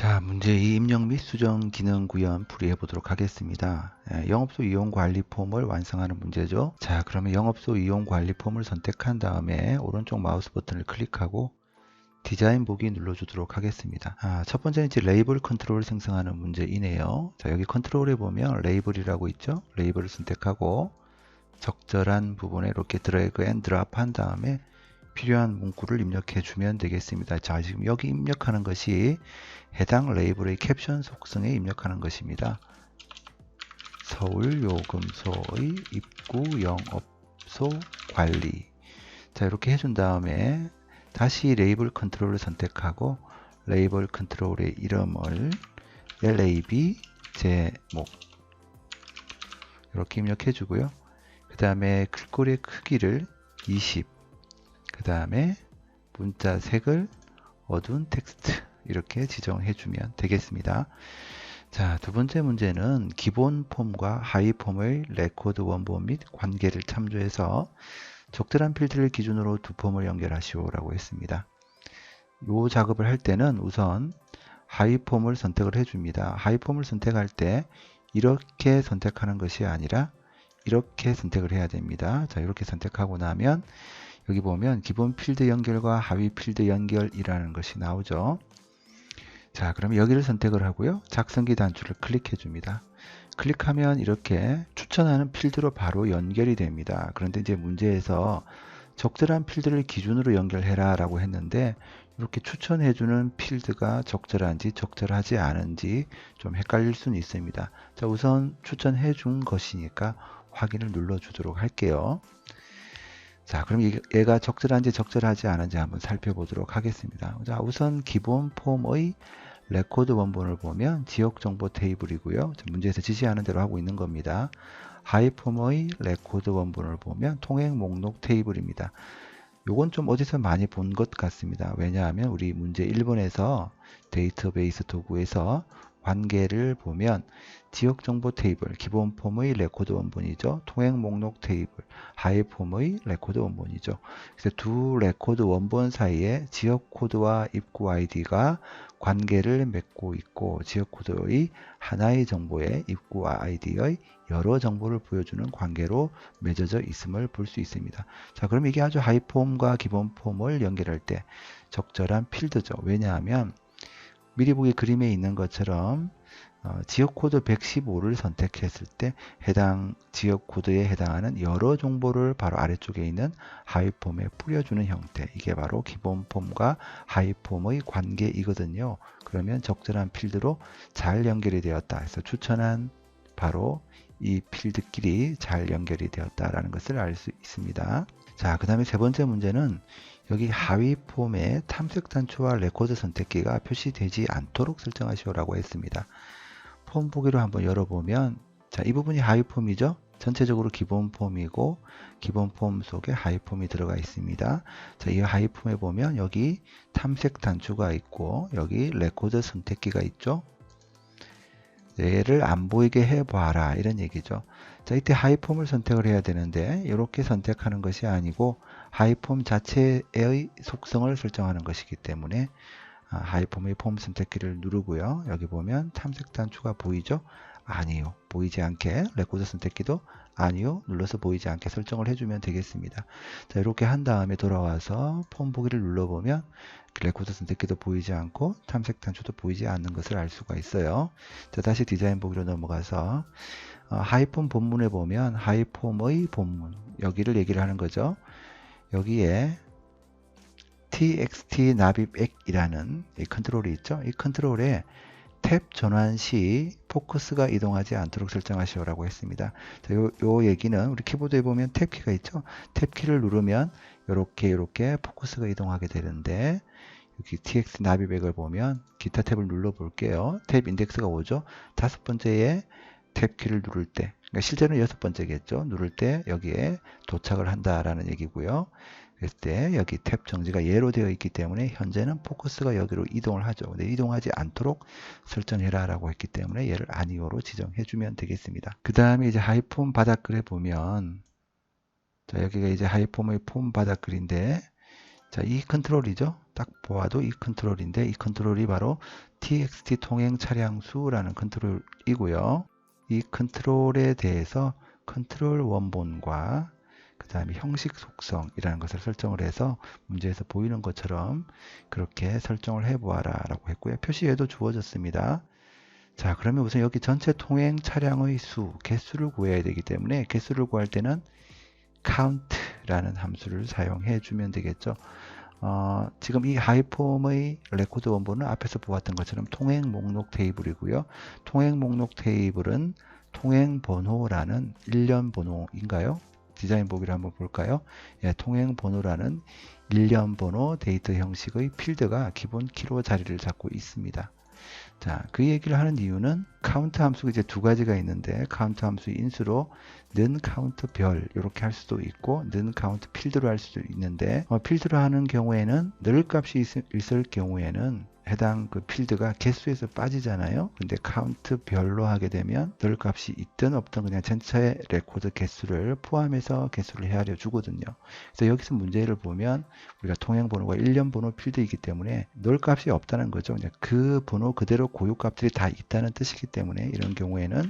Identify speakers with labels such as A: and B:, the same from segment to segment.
A: 자, 문제 2 입력 및 수정 기능 구현 풀이해 보도록 하겠습니다. 영업소 이용 관리 폼을 완성하는 문제죠. 자, 그러면 영업소 이용 관리 폼을 선택한 다음에 오른쪽 마우스 버튼을 클릭하고 디자인 보기 눌러주도록 하겠습니다. 첫 번째는 이제 레이블 컨트롤 생성하는 문제이네요. 자, 여기 컨트롤에 보면 레이블이라고 있죠. 레이블을 선택하고 적절한 부분에 이렇게 드래그 앤 드랍 한 다음에 필요한 문구를 입력해 주면 되겠습니다. 자, 지금 여기 입력하는 것이 해당 레이블의 캡션 속성에 입력하는 것입니다. 서울요금소의 입구 영업소 관리. 자, 이렇게 해준 다음에 다시 레이블 컨트롤을 선택하고 레이블 컨트롤의 이름을 LAB 제목 이렇게 입력해 주고요. 그 다음에 글꼴의 크기를 20, 그 다음에 문자 색을 어두운 텍스트 이렇게 지정해 주면 되겠습니다. 자, 두 번째 문제는 기본 폼과 하위 폼의 레코드 원본 및 관계를 참조해서 적절한 필드를 기준으로 두 폼을 연결하시오 라고 했습니다. 이 작업을 할 때는 우선 하위 폼을 선택을 해 줍니다. 하위 폼을 선택할 때 이렇게 선택하는 것이 아니라 이렇게 선택을 해야 됩니다. 자, 이렇게 선택하고 나면 여기 보면 기본 필드 연결과 하위 필드 연결이라는 것이 나오죠. 자, 그러면 여기를 선택을 하고요. 작성기 단추를 클릭해 줍니다. 클릭하면 이렇게 추천하는 필드로 바로 연결이 됩니다. 그런데 이제 문제에서 적절한 필드를 기준으로 연결해라 라고 했는데 이렇게 추천해주는 필드가 적절한지 적절하지 않은지 좀 헷갈릴 수는 있습니다. 자, 우선 추천해 준 것이니까 확인을 눌러 주도록 할게요. 자, 그럼 얘가 적절한지 적절하지 않은지 한번 살펴보도록 하겠습니다. 자, 우선 기본 폼의 레코드 원본을 보면 지역 정보 테이블이고요. 문제에서 지시하는 대로 하고 있는 겁니다. 하위 폼의 레코드 원본을 보면 통행 목록 테이블입니다. 요건 좀 어디서 많이 본 것 같습니다. 왜냐하면 우리 문제 1번에서 데이터베이스 도구에서 관계를 보면 지역 정보 테이블, 기본 폼의 레코드 원본이죠. 통행 목록 테이블, 하위 폼의 레코드 원본이죠. 그래서 두 레코드 원본 사이에 지역 코드와 입구 아이디가 관계를 맺고 있고 지역 코드의 하나의 정보에 입구 아이디의 여러 정보를 보여주는 관계로 맺어져 있음을 볼 수 있습니다. 자, 그럼 이게 아주 하위 폼과 기본 폼을 연결할 때 적절한 필드죠. 왜냐하면 미리 보기 그림에 있는 것처럼 지역 코드 115를 선택했을 때 해당 지역 코드에 해당하는 여러 정보를 바로 아래쪽에 있는 하위 폼에 뿌려주는 형태. 이게 바로 기본 폼과 하위 폼의 관계이거든요. 그러면 적절한 필드로 잘 연결이 되었다. 그래서 추천한 바로 이 필드끼리 잘 연결이 되었다라는 것을 알 수 있습니다. 자, 그 다음에 세 번째 문제는 여기 하위 폼에 탐색 단추와 레코드 선택기가 표시되지 않도록 설정하시오라고 했습니다. 폼 보기로 한번 열어보면 자, 이 부분이 하위 폼이죠. 전체적으로 기본 폼이고 기본 폼 속에 하위 폼이 들어가 있습니다. 자, 이 하위 폼에 보면 여기 탐색 단추가 있고 여기 레코드 선택기가 있죠. 얘를 안 보이게 해봐라 이런 얘기죠. 자, 이때 하이폼을 선택을 해야 되는데 이렇게 선택하는 것이 아니고 하이폼 자체의 속성을 설정하는 것이기 때문에 하이폼의 폼 선택키를 누르고요. 여기 보면 탐색 단추가 보이죠? 아니요. 보이지 않게 레코드 선택키도 아니요. 눌러서 보이지 않게 설정을 해주면 되겠습니다. 자, 이렇게 한 다음에 돌아와서 폼 보기를 눌러보면 레코드 선택키도 보이지 않고 탐색 단추도 보이지 않는 것을 알 수가 있어요. 자, 다시 디자인 보기로 넘어가서 하이폼 본문에 보면 하이폼의 본문 여기를 얘기를 하는 거죠. 여기에 txt 납입액이라는 이 컨트롤이 있죠. 이 컨트롤에 탭 전환 시 포커스가 이동하지 않도록 설정하시오라고 했습니다. 자, 요 얘기는 우리 키보드에 보면 탭키가 있죠. 탭키를 누르면 이렇게 포커스가 이동하게 되는데 여기 txt 납입액을 보면 기타 탭을 눌러 볼게요. 탭 인덱스가 오죠. 다섯 번째에 탭키를 누를 때, 그러니까 실제로는 여섯 번째겠죠. 누를 때 여기에 도착을 한다라는 얘기고요. 그랬을 때 여기 탭 정지가 예로 되어 있기 때문에 현재는 포커스가 여기로 이동을 하죠. 근데 이동하지 않도록 설정해라 라고 했기 때문에 얘를 아니오로 지정해 주면 되겠습니다. 그 다음에 이제 하이폼 바닥글에 보면 자, 여기가 이제 하이폼의 폼 바닥글인데 자, 이 컨트롤이죠. 딱 보아도 이 컨트롤인데 이 컨트롤이 바로 txt 통행 차량수라는 컨트롤이고요. 이 컨트롤에 대해서 컨트롤 원본과 그 다음에 형식 속성이라는 것을 설정을 해서 문제에서 보이는 것처럼 그렇게 설정을 해 보아라 라고 했고요. 표시에도 주어졌습니다. 자, 그러면 우선 여기 전체 통행 차량의 수, 개수를 구해야 되기 때문에 개수를 구할 때는 count라는 함수를 사용해 주면 되겠죠. 지금 이 하이폼의 레코드 원본은 앞에서 보았던 것처럼 통행 목록 테이블이고요. 통행 목록 테이블은 통행 번호라는 일련 번호인가요? 디자인 보기를 한번 볼까요? 예, 통행 번호라는 일련 번호 데이터 형식의 필드가 기본 키로 자리를 잡고 있습니다. 자, 그 얘기를 하는 이유는 카운트 함수가 이제 두 가지가 있는데 카운트 함수 인수로 는 카운트 별 이렇게 할 수도 있고 는 카운트 필드로 할 수도 있는데 필드로 하는 경우에는 늘 값이 있을 경우에는 해당 그 필드가 개수에서 빠지잖아요. 근데 카운트 별로 하게 되면 늘 값이 있든 없든 그냥 전체 레코드 개수를 포함해서 개수를 헤아려 주거든요. 그래서 여기서 문제를 보면 우리가 통행 번호가 일련 번호 필드이기 때문에 늘 값이 없다는 거죠. 그냥 그 번호 그대로 고유 값들이 다 있다는 뜻이기 때문에 이런 경우에는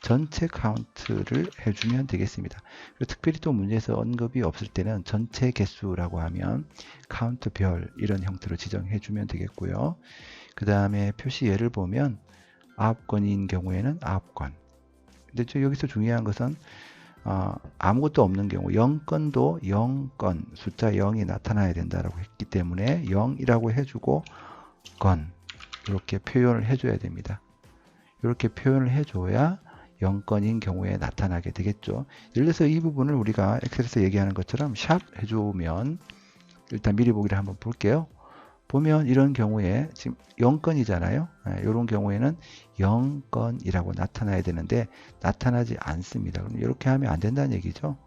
A: 전체 카운트를 해주면 되겠습니다. 그리고 특별히 또 문제에서 언급이 없을 때는 전체 개수라고 하면 카운트 별 이런 형태로 지정해 주면 되겠고요. 그 다음에 표시 예를 보면 9건인 경우에는 9건. 근데 여기서 중요한 것은 아무것도 없는 경우 0건도 0건 숫자 0이 나타나야 된다라고 했기 때문에 0이라고 해주고 건 이렇게 표현을 해줘야 됩니다. 이렇게 표현을 해줘야 0건인 경우에 나타나게 되겠죠. 예를 들어서 이 부분을 우리가 엑셀에서 얘기하는 것처럼 샵 해주면 일단 미리 보기를 한번 볼게요. 보면 이런 경우에 지금 0건이잖아요. 이런 경우에는 0건이라고 나타나야 되는데 나타나지 않습니다. 그럼 이렇게 하면 안 된다는 얘기죠.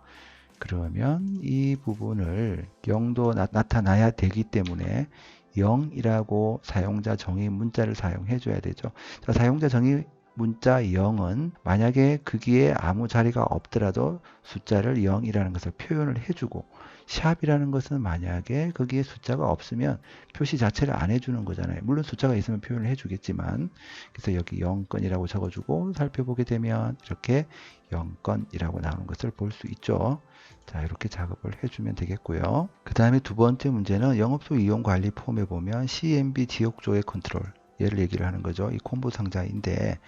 A: 그러면 이 부분을 0도 나타나야 되기 때문에 0이라고 사용자 정의 문자를 사용해 줘야 되죠. 자, 사용자 정의 문자 0은 만약에 거기에 아무 자리가 없더라도 숫자를 0이라는 것을 표현을 해주고 샵이라는 것은 만약에 거기에 숫자가 없으면 표시 자체를 안 해주는 거잖아요. 물론 숫자가 있으면 표현을 해주겠지만 그래서 여기 0건이라고 적어주고 살펴보게 되면 이렇게 0건이라고 나오는 것을 볼 수 있죠. 자, 이렇게 작업을 해주면 되겠고요. 그 다음에 두 번째 문제는 영업소 이용 관리 폼에 보면 CMB 지역조회 컨트롤 얘를 얘기를 하는 거죠. 이 콤보 상자인데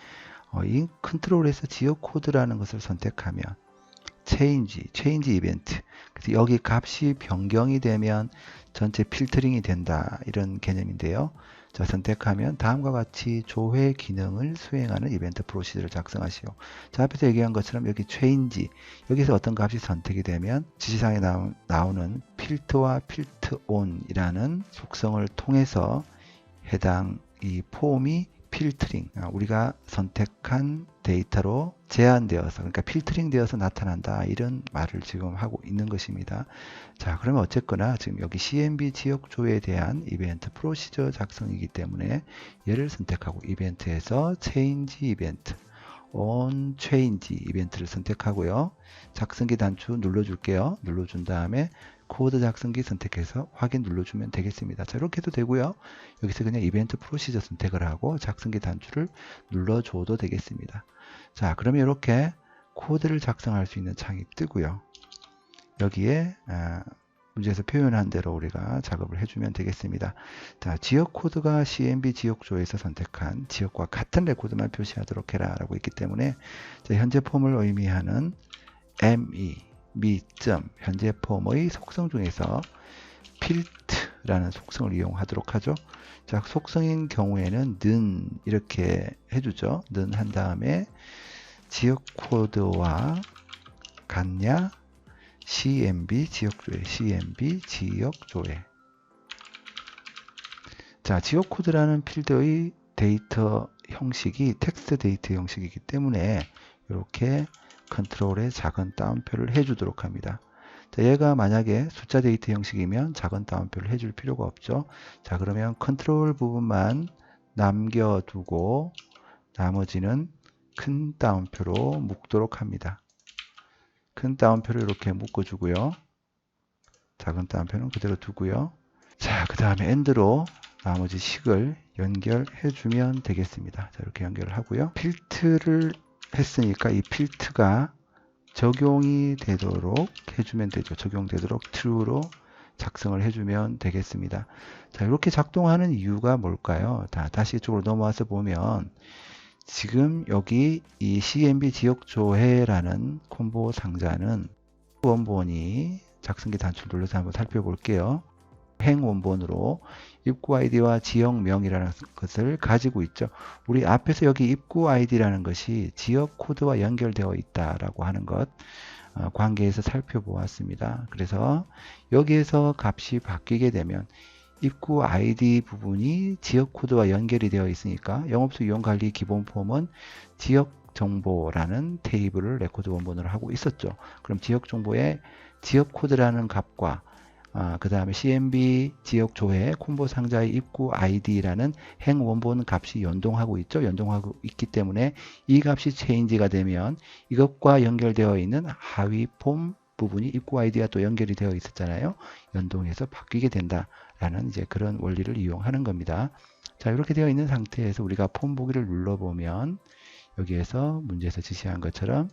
A: 이 컨트롤에서 지역 코드라는 것을 선택하면 change 이벤트. 그래서 여기 값이 변경이 되면 전체 필터링이 된다. 이런 개념인데요. 자, 선택하면 다음과 같이 조회 기능을 수행하는 이벤트 프로시저를 작성하시오. 자, 앞에서 얘기한 것처럼 여기 change, 여기서 어떤 값이 선택이 되면 지시사항에 나오는 필터와 필터 on이라는 속성을 통해서 해당 이 폼이 필터링, 우리가 선택한 데이터로 제한되어서, 그러니까 필터링 되어서 나타난다. 이런 말을 지금 하고 있는 것입니다. 자, 그러면 어쨌거나 지금 여기 CMB 지역조에 대한 이벤트 프로시저 작성이기 때문에 얘를 선택하고 이벤트에서 change 이벤트, on change 이벤트를 선택하고요. 작성기 단추 눌러줄게요. 눌러준 다음에 코드 작성기 선택해서 확인 눌러주면 되겠습니다. 자, 이렇게 해도 되고요. 여기서 그냥 이벤트 프로시저 선택을 하고 작성기 단추를 눌러줘도 되겠습니다. 자, 그러면 이렇게 코드를 작성할 수 있는 창이 뜨고요. 여기에 문제에서 표현한 대로 우리가 작업을 해주면 되겠습니다. 자, 지역 코드가 CMB 지역조에서 선택한 지역과 같은 레코드만 표시하도록 해라 라고 있기 때문에 자, 현재 폼을 의미하는 ME 미점 현재 폼의 속성 중에서 필트라는 속성을 이용하도록 하죠. 자, 속성인 경우에는 는 이렇게 해주죠. 는 한 다음에 지역 코드와 같냐 CMB 지역조회 CMB 지역조회. 자, 지역 코드라는 필드의 데이터 형식이 텍스트 데이터 형식이기 때문에 이렇게 컨트롤에 작은 따옴표를 해주도록 합니다. 자, 얘가 만약에 숫자 데이터 형식이면 작은 따옴표를 해줄 필요가 없죠. 자, 그러면 컨트롤 부분만 남겨두고 나머지는 큰 따옴표로 묶도록 합니다. 큰 따옴표를 이렇게 묶어주고요. 작은 따옴표는 그대로 두고요. 자, 그 다음에 AND로 나머지 식을 연결해 주면 되겠습니다. 자, 이렇게 연결을 하고요. 필트를 했으니까 이 필트가 적용이 되도록 해주면 되죠. 적용되도록 true로 작성을 해주면 되겠습니다. 자, 이렇게 작동하는 이유가 뭘까요? 다시 이쪽으로 넘어와서 보면 지금 여기 이 CMB 지역조회라는 콤보 상자는 원본이 작성기 단추를 눌러서 한번 살펴볼게요. 행 원본으로 입구 아이디와 지역명이라는 것을 가지고 있죠. 우리 앞에서 여기 입구 아이디라는 것이 지역 코드와 연결되어 있다라고 하는 것 관계에서 살펴보았습니다. 그래서 여기에서 값이 바뀌게 되면 입구 아이디 부분이 지역 코드와 연결이 되어 있으니까 영업소 이용관리 기본 폼은 지역 정보라는 테이블을 레코드 원본으로 하고 있었죠. 그럼 지역 정보에 지역 코드라는 값과 그 다음에 CMB 지역 조회 콤보 상자의 입구 ID라는 행 원본 값이 연동하고 있죠. 연동하고 있기 때문에 이 값이 체인지가 되면 이것과 연결되어 있는 하위 폼 부분이 입구 ID와 또 연결이 되어 있었잖아요. 연동해서 바뀌게 된다라는 이제 그런 원리를 이용하는 겁니다. 자, 이렇게 되어 있는 상태에서 우리가 폼 보기를 눌러보면 여기에서 문제에서 지시한 것처럼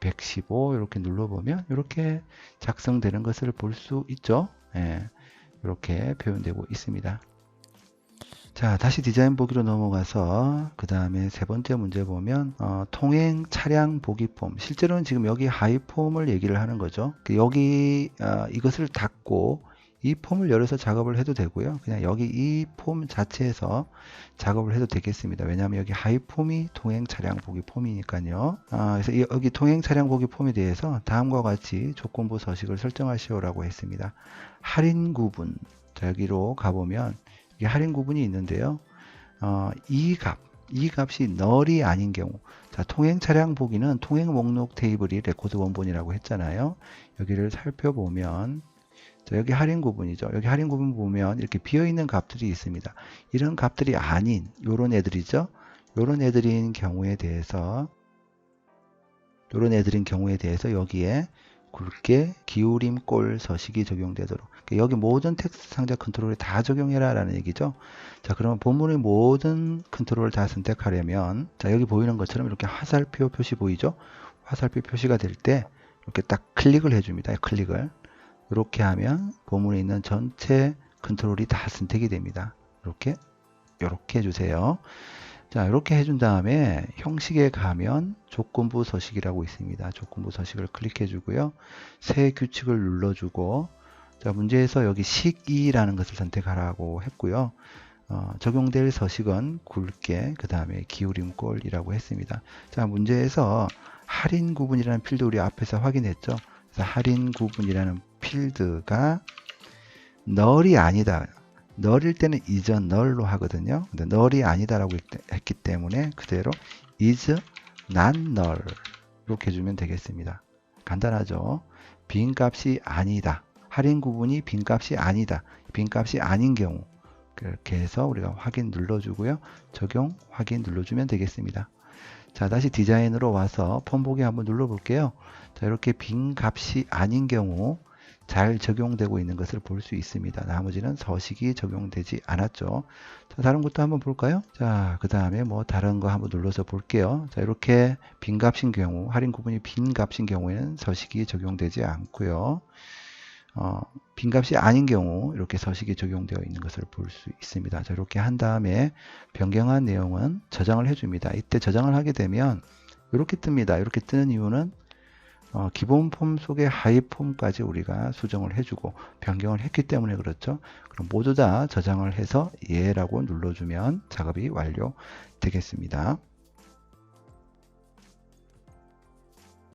A: 115 이렇게 눌러보면 이렇게 작성되는 것을 볼 수 있죠. 예, 이렇게 표현되고 있습니다. 자, 다시 디자인 보기로 넘어가서 그 다음에 세 번째 문제 보면 통행 차량 보기 폼. 실제로는 지금 여기 하이 폼을 얘기를 하는 거죠. 여기 이것을 닫고 이 폼을 열어서 작업을 해도 되고요. 그냥 여기 이 폼 자체에서 작업을 해도 되겠습니다. 왜냐하면 여기 하이 폼이 통행 차량 보기 폼이니까요. 그래서 여기 통행 차량 보기 폼에 대해서 다음과 같이 조건부 서식을 설정하시오라고 했습니다. 할인 구분. 자, 여기로 가보면 이게 할인 구분이 있는데요. 이 값이 널이 아닌 경우. 자, 통행 차량 보기는 통행 목록 테이블이 레코드 원본이라고 했잖아요. 여기를 살펴보면 자, 여기 할인 구분이죠. 여기 할인 구분 보면 이렇게 비어있는 값들이 있습니다. 이런 값들이 아닌 요런 애들이죠. 요런 애들인 경우에 대해서 여기에 굵게 기울임꼴 서식이 적용되도록 여기 모든 텍스트 상자 컨트롤에 다 적용해라 라는 얘기죠. 자, 그러면 본문의 모든 컨트롤을 다 선택하려면 자, 여기 보이는 것처럼 이렇게 화살표 표시 보이죠. 화살표 표시가 될 때 이렇게 딱 클릭을 해줍니다. 클릭을 이렇게 하면 본문에 있는 전체 컨트롤이 다 선택이 됩니다. 이렇게 해주세요. 자, 이렇게 해준 다음에 형식에 가면 조건부 서식이라고 있습니다. 조건부 서식을 클릭해 주고요. 새 규칙을 눌러주고 자, 문제에서 여기 식2라는 것을 선택하라고 했고요. 적용될 서식은 굵게 그 다음에 기울임꼴이라고 했습니다. 자, 문제에서 할인 구분이라는 필드 우리 앞에서 확인했죠. 그래서 할인 구분이라는 필드가 널이 아니다. 널일 때는 이전 널로 하거든요. 근데 널이 아니다라고 했기 때문에 그대로 is not null 이렇게 해주면 되겠습니다. 간단하죠. 빈 값이 아니다. 할인 구분이 빈 값이 아니다. 빈 값이 아닌 경우 그렇게 해서 우리가 확인 눌러주고요. 적용 확인 눌러주면 되겠습니다. 자, 다시 디자인으로 와서 폼 보기 한번 눌러볼게요. 자, 이렇게 빈 값이 아닌 경우 잘 적용되고 있는 것을 볼 수 있습니다. 나머지는 서식이 적용되지 않았죠. 자, 다른 것도 한번 볼까요? 자, 그 다음에 뭐 다른 거 한번 눌러서 볼게요. 자, 이렇게 빈 값인 경우, 할인 구분이 빈 값인 경우에는 서식이 적용되지 않고요. 빈 값이 아닌 경우 이렇게 서식이 적용되어 있는 것을 볼 수 있습니다. 자, 이렇게 한 다음에 변경한 내용은 저장을 해줍니다. 이때 저장을 하게 되면 이렇게 뜹니다. 이렇게 뜨는 이유는 기본 폼 속에 하위 폼까지 우리가 수정을 해주고 변경을 했기 때문에 그렇죠. 그럼 모두 다 저장을 해서 예라고 눌러주면 작업이 완료되겠습니다.